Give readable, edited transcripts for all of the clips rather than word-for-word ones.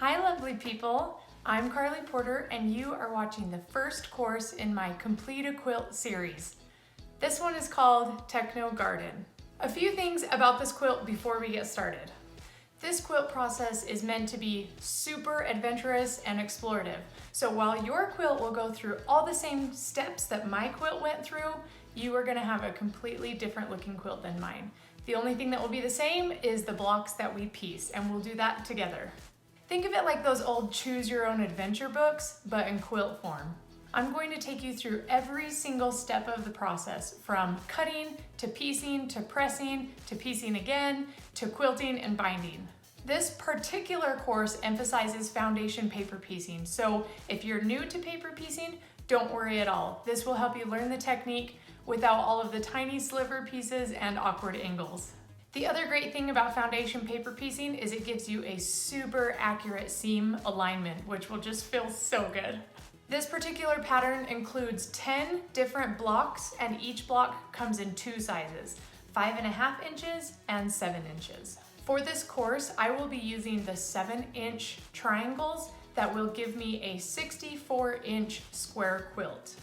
Hi lovely people, I'm Carly Porter and you are watching the first course in my Complete a Quilt series. This one is called Techno Garden. A few things about this quilt before we get started. This quilt process is meant to be super adventurous and explorative. So while your quilt will go through all the same steps that my quilt went through, you are gonna have a completely different looking quilt than mine. The only thing that will be the same is the blocks that we piece, and we'll do that together. Think of it like those old choose your own adventure books, but in quilt form. I'm going to take you through every single step of the process, from cutting, to piecing, to pressing, to piecing again, to quilting and binding. This particular course emphasizes foundation paper piecing, so if you're new to paper piecing, don't worry at all. This will help you learn the technique without all of the tiny sliver pieces and awkward angles. The other great thing about foundation paper piecing is it gives you a super accurate seam alignment, which will just feel so good. This particular pattern includes 10 different blocks, and each block comes in two sizes, 5.5 inches and 7 inches. For this course, I will be using the 7-inch triangles that will give me a 64-inch square quilt.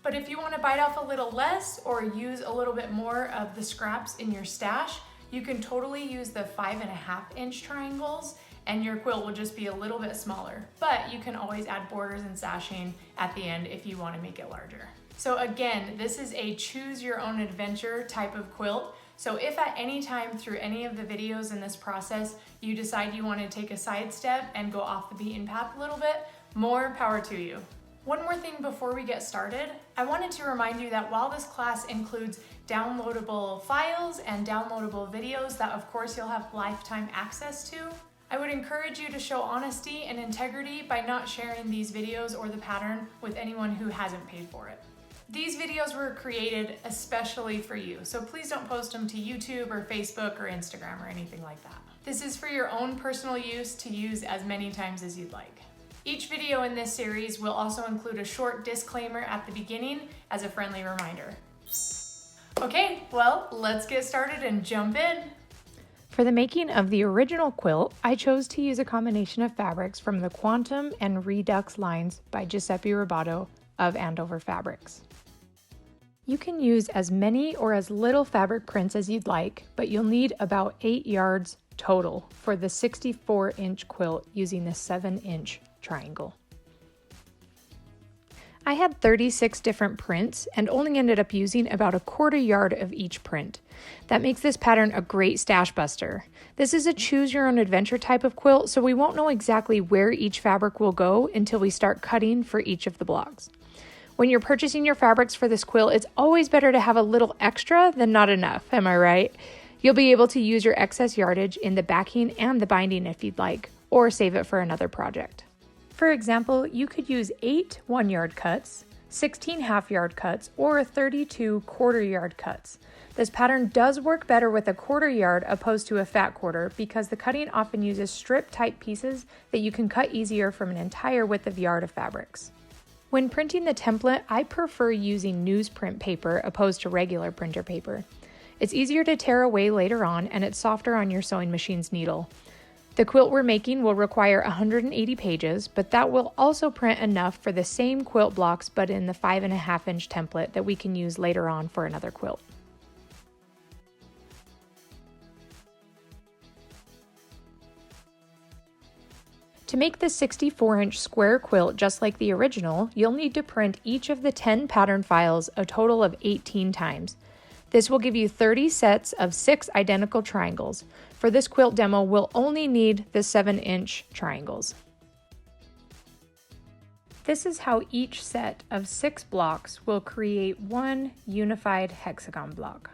But if you want to bite off a little less or use a little bit more of the scraps in your stash, you can totally use the 5.5-inch triangles and your quilt will just be a little bit smaller. But you can always add borders and sashing at the end if you want to make it larger. So again, this is a choose your own adventure type of quilt. So if at any time through any of the videos in this process, you decide you want to take a side step and go off the beaten path a little bit, more power to you. One more thing before we get started, I wanted to remind you that while this class includes downloadable files and downloadable videos that of course you'll have lifetime access to, I would encourage you to show honesty and integrity by not sharing these videos or the pattern with anyone who hasn't paid for it. These videos were created especially for you, so please don't post them to YouTube or Facebook or Instagram or anything like that. This is for your own personal use to use as many times as you'd like. Each video in this series will also include a short disclaimer at the beginning as a friendly reminder. Okay, well, let's get started and jump in. For the making of the original quilt, I chose to use a combination of fabrics from the Quantum and Redux lines by Giuseppe Robato of Andover Fabrics. You can use as many or as little fabric prints as you'd like, but you'll need about 8 yards total for the 64-inch quilt using the 7-inch triangle. I had 36 different prints and only ended up using about 1/4 yard of each print. That makes this pattern a great stash buster. This is a choose your own adventure type of quilt, so we won't know exactly where each fabric will go until we start cutting for each of the blocks. When you're purchasing your fabrics for this quilt, it's always better to have a little extra than not enough, am I right? You'll be able to use your excess yardage in the backing and the binding if you'd like, or save it for another project. For example, you could use 8 1-yard cuts, 16 half-yard cuts, or 32 1/4-yard cuts. This pattern does work better with a 1/4 yard opposed to a fat quarter because the cutting often uses strip-type pieces that you can cut easier from an entire width of yard of fabrics. When printing the template, I prefer using newsprint paper opposed to regular printer paper. It's easier to tear away later on, and it's softer on your sewing machine's needle. The quilt we're making will require 180 pages, but that will also print enough for the same quilt blocks but in the 5.5-inch template that we can use later on for another quilt. To make the 64-inch square quilt just like the original, you'll need to print each of the 10 pattern files a total of 18 times. This will give you 30 sets of 6 identical triangles. For this quilt demo, we'll only need the 7-inch triangles. This is how each set of 6 blocks will create one unified hexagon block.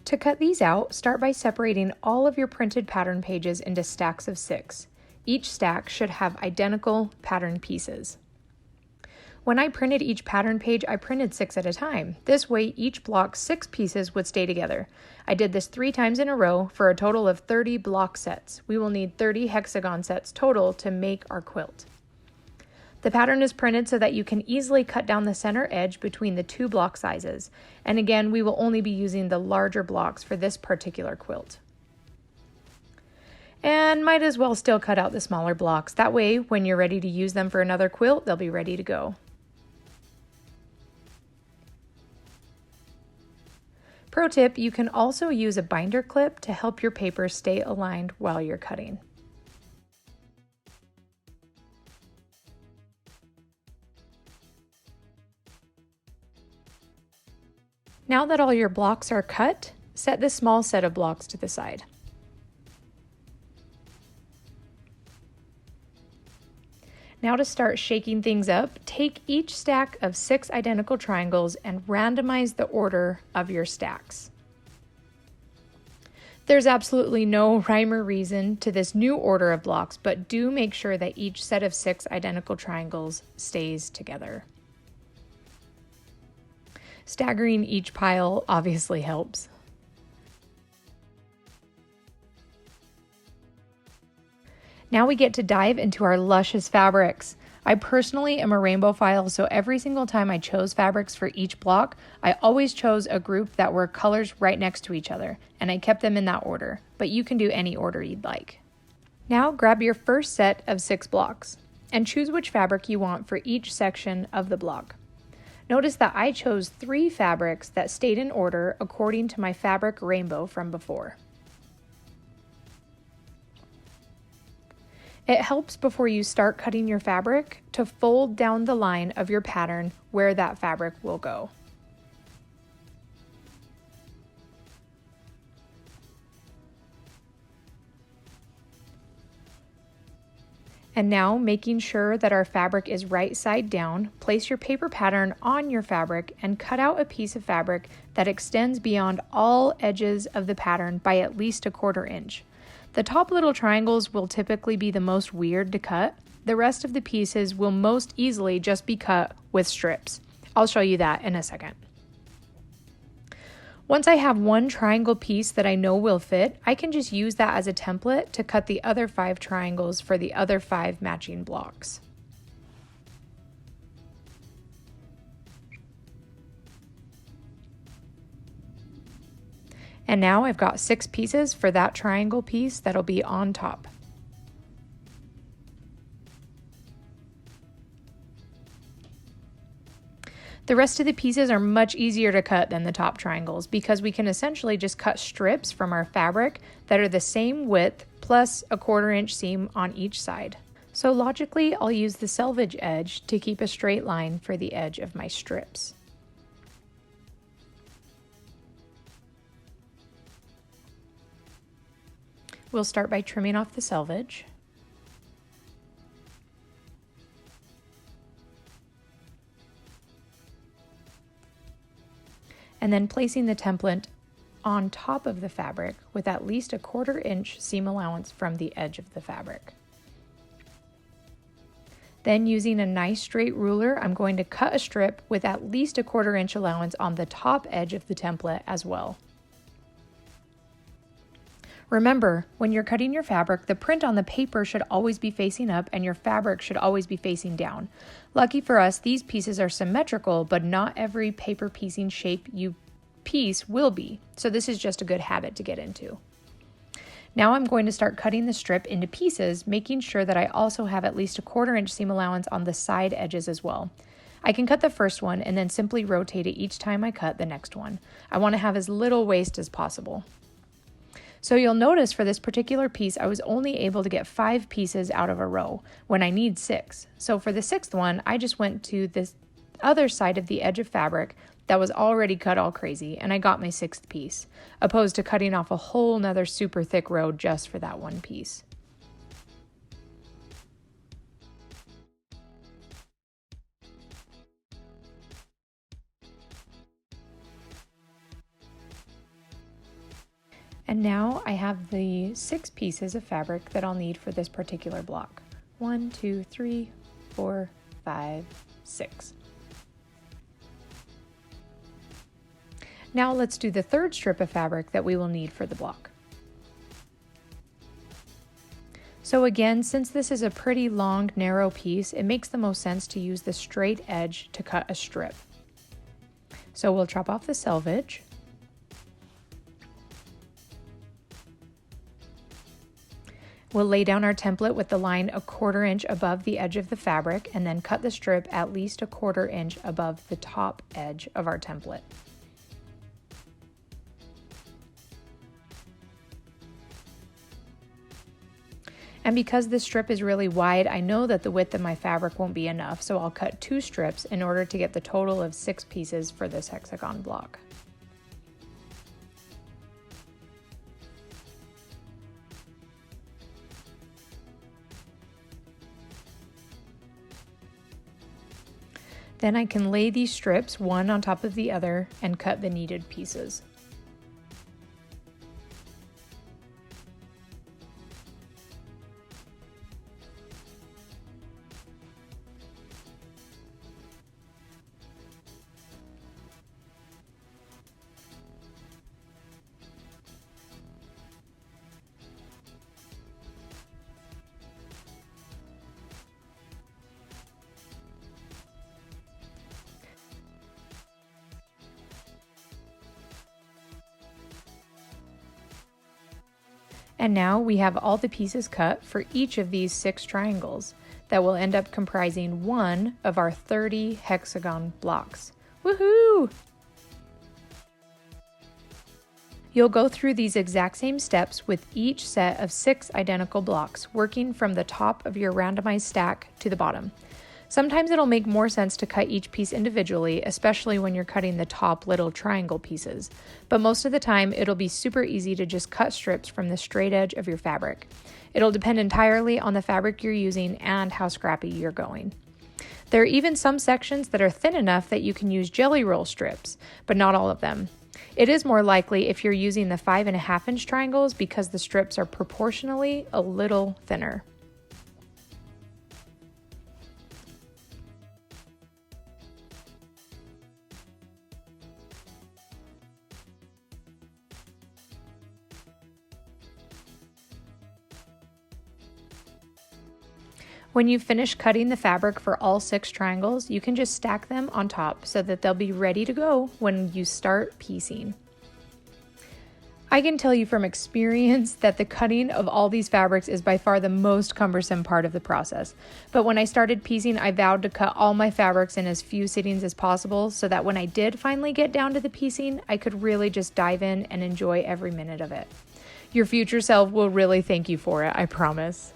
To cut these out, start by separating all of your printed pattern pages into stacks of 6. Each stack should have identical pattern pieces. When I printed each pattern page, I printed 6 at a time. This way, each block's 6 pieces would stay together. I did this 3 times in a row for a total of 30 block sets. We will need 30 hexagon sets total to make our quilt. The pattern is printed so that you can easily cut down the center edge between the two block sizes. And again, we will only be using the larger blocks for this particular quilt. And might as well still cut out the smaller blocks. That way, when you're ready to use them for another quilt, they'll be ready to go. Pro tip, you can also use a binder clip to help your paper stay aligned while you're cutting. Now that all your blocks are cut, set this small set of blocks to the side. Now to start shaking things up, take each stack of 6 identical triangles and randomize the order of your stacks. There's absolutely no rhyme or reason to this new order of blocks, but do make sure that each set of 6 identical triangles stays together. Staggering each pile obviously helps. Now we get to dive into our luscious fabrics. I personally am a rainbow-phile, so every single time I chose fabrics for each block, I always chose a group that were colors right next to each other, and I kept them in that order, but you can do any order you'd like. Now grab your first set of 6 blocks, and choose which fabric you want for each section of the block. Notice that I chose 3 fabrics that stayed in order according to my fabric rainbow from before. It helps before you start cutting your fabric to fold down the line of your pattern where that fabric will go. And now, making sure that our fabric is right side down, place your paper pattern on your fabric and cut out a piece of fabric that extends beyond all edges of the pattern by at least 1/4 inch. The top little triangles will typically be the most weird to cut. The rest of the pieces will most easily just be cut with strips. I'll show you that in a second. Once I have one triangle piece that I know will fit, I can just use that as a template to cut the other 5 triangles for the other 5 matching blocks. And now I've got 6 pieces for that triangle piece that'll be on top. The rest of the pieces are much easier to cut than the top triangles because we can essentially just cut strips from our fabric that are the same width plus 1/4 inch seam on each side. So logically, I'll use the selvage edge to keep a straight line for the edge of my strips. We'll start by trimming off the selvage. And then placing the template on top of the fabric with at least 1/4 inch seam allowance from the edge of the fabric. Then using a nice straight ruler, I'm going to cut a strip with at least 1/4 inch allowance on the top edge of the template as well. Remember, when you're cutting your fabric, the print on the paper should always be facing up and your fabric should always be facing down. Lucky for us, these pieces are symmetrical, but not every paper piecing shape you piece will be, so this is just a good habit to get into. Now I'm going to start cutting the strip into pieces, making sure that I also have at least 1/4 inch seam allowance on the side edges as well. I can cut the first one and then simply rotate it each time I cut the next one. I want to have as little waste as possible. So you'll notice for this particular piece, I was only able to get 5 pieces out of a row when I need 6. So for the 6th one, I just went to this other side of the edge of fabric that was already cut all crazy, and I got my 6th piece, opposed to cutting off a whole nother super thick row just for that one piece. And now I have the 6 pieces of fabric that I'll need for this particular block. 1, 2, 3, 4, 5, 6. Now let's do the 3rd strip of fabric that we will need for the block. So again, since this is a pretty long, narrow piece, it makes the most sense to use the straight edge to cut a strip. So we'll chop off the selvage. We'll lay down our template with the line 1/4 inch above the edge of the fabric and then cut the strip at least 1/4 inch above the top edge of our template. And because this strip is really wide, I know that the width of my fabric won't be enough, so I'll cut 2 strips in order to get the total of 6 pieces for this hexagon block. Then I can lay these strips one on top of the other and cut the needed pieces. And now we have all the pieces cut for each of these 6 triangles that will end up comprising one of our 30 hexagon blocks. Woohoo! You'll go through these exact same steps with each set of 6 identical blocks, working from the top of your randomized stack to the bottom. Sometimes it'll make more sense to cut each piece individually, especially when you're cutting the top little triangle pieces. But most of the time, it'll be super easy to just cut strips from the straight edge of your fabric. It'll depend entirely on the fabric you're using and how scrappy you're going. There are even some sections that are thin enough that you can use jelly roll strips, but not all of them. It is more likely if you're using the 5.5 inch triangles because the strips are proportionally a little thinner. When you finish cutting the fabric for all 6 triangles, you can just stack them on top so that they'll be ready to go when you start piecing. I can tell you from experience that the cutting of all these fabrics is by far the most cumbersome part of the process. But when I started piecing, I vowed to cut all my fabrics in as few sittings as possible so that when I did finally get down to the piecing, I could really just dive in and enjoy every minute of it. Your future self will really thank you for it, I promise.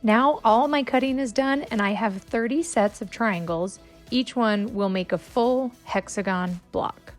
Now all my cutting is done and I have 30 sets of triangles. Each one will make a full hexagon block.